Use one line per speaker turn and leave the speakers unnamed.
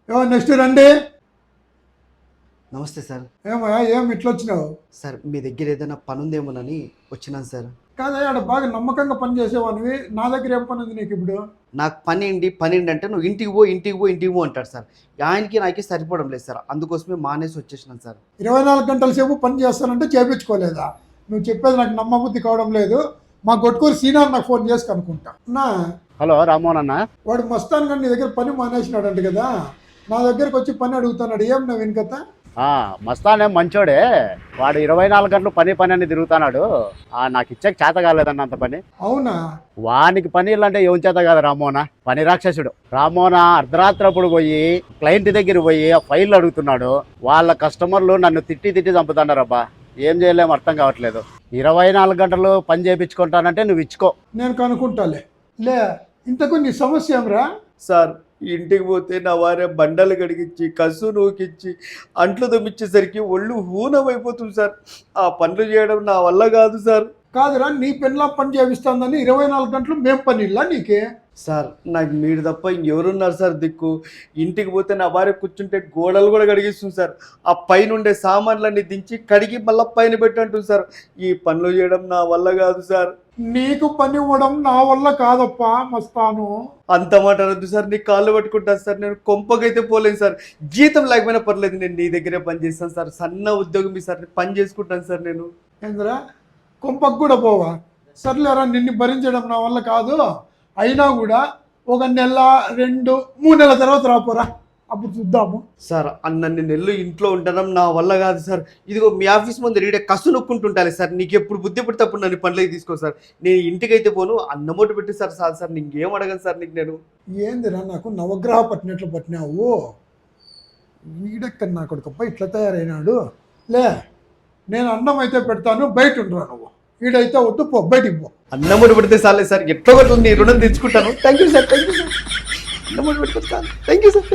Next రండి.
నమస్తే sir.
ఏమయ్యా ఏం ఇట్లా వచ్చినావు?
సార్ మీ దగ్గర ఏదైనా పని ఉందేమోనని వచ్చినాను సార్.
కాదయ్యా ఆడ బాగా నమ్మకంగా పని చేసేవానివి, నా దగ్గర ఏం పని ఉంది నీకు ఇప్పుడు?
నాకు పని అంటే నువ్వు ఇంటికి పో అంటాడు సార్. ఆయనకి నాకే సరిపోవడం లేదు సార్, అందుకోసమే మానేసి వచ్చేసినాను సార్.
24 గంటల సేపు పని చేస్తానంటే చేయించుకోలేదా? నువ్వు చెప్పేది నాకు నమ్మబుద్ధి కావడం లేదు. మా గొట్టుకూరు సీనియర్ నాకు ఫోన్ చేసి కనుక్కుంటా.
హలో రామ్మోహన్ అన్న.
వాడు మస్తాన్ గారు నీ దగ్గర పని మానేసినాడంట కదా, నా దగ్గరకు వచ్చి పని అడుగుతున్నాడు. ఏం నా వెనుకత?
మస్తాన్ ఏం మంచోడే, వాడు 24 గంటలు పని అని తిరుగుతున్నాడు. నాకు ఇచ్చాక చేత కాలేదన్న అంత పని.
అవునా?
వానికి పని అంటే ఏం చేత కాదు రామ్మోహన, పని రాక్షసుడు. రామ్మోహన అర్ధరాత్రి అప్పుడు పోయి క్లయింట్ దగ్గర పోయి ఫైల్ అడుగుతున్నాడు. వాళ్ళ కస్టమర్లు నన్ను తిట్టి చంపుతున్నారబ్బా. ఏం చేయలేము, అర్థం కావట్లేదు. 24 గంటలు పని చేయించుకుంటానంటే నువ్వు ఇచ్చుకో.
నేను కనుక్కుంటాలే. లే ఇంతకు నీ సమస్య ఏమరా?
సార్ ఇంటికి పోతే నా వారే బండలు కడిగించి కసు నూకిచ్చి అంట్లు దుమ్మిచ్చేసరికి ఒళ్ళు హూనమైపోతుంది సార్. ఆ పనులు చేయడం నా వల్ల కాదు సార్.
కాదురా, నీ పెళ్ళ పని చేపిస్తుందని 24 గంటలు మేం పని ఇల్లా నీకే?
సార్ నాకు మీరు తప్ప ఇంకెవరున్నారు సార్ దిక్కు? ఇంటికి పోతే నా భార్య కూర్చుంటే గోడలు కూడా కడిగిస్తుంది సార్. ఆ పైన ఉండే సామాన్లన్నీ దించి కడిగి మళ్ళీ పైన పెట్టంటుంది సార్. ఈ పనులు చేయడం నా వల్ల కాదు సార్.
నీకు పని ఇవ్వడం నా వల్ల కాదప్పా మస్తాను.
అంత మాట అనద్దు సార్, నీ కాళ్ళు పట్టుకుంటాను సార్. నేను కొంపకైతే పోలేను సార్. జీతం లేకపోయినా పర్లేదు, నేను నీ దగ్గరే పని చేస్తాను సార్. సన్న ఉద్యోగం సార్, పని చేసుకుంటాను సార్. నేను
ఏంద్రా కొంపకు కూడా పోవా? సర్లేరా, నిన్ను భరించడం నా వల్ల కాదు. అయినా కూడా 1 నెల 2 3 నెలల తర్వాత రాపోరా, అప్పుడు చూద్దాము.
సార్ అన్నన్ని నెలలు ఇంట్లో ఉండడం నా వల్ల కాదు సార్. ఇదిగో మీ ఆఫీస్ ముందు రీడే కసు నొక్కుంటుంటాలి సార్. నీకు ఎప్పుడు బుద్ధి పడితే అప్పుడు నన్ను పనులకి తీసుకో సార్. నేను ఇంటికైతే పోను, అన్నమోటు పెట్టి సార్ చాలు సార్. నీకేం అడగను సార్ నీకు నేను.
ఏందిరా నాకు నవగ్రహ పట్టినట్లు పట్టినావు? వీడెక్కడ నా కొడుకప్ప ఇట్లా తయారైనాడు. లే నేను అన్నం అయితే పెడతాను, బయట ఉండరా నువ్వు. వీడైతే వద్దు, పో బయటికి పో.
అన్నమోటు పెడితే చాలే సార్, ఎట్లా కొట్టు నీ రుణం తెచ్చుకుంటాను. Thank you sir, thank you sir. అన్నమోటు పెడితే చాలు. Thank you sir.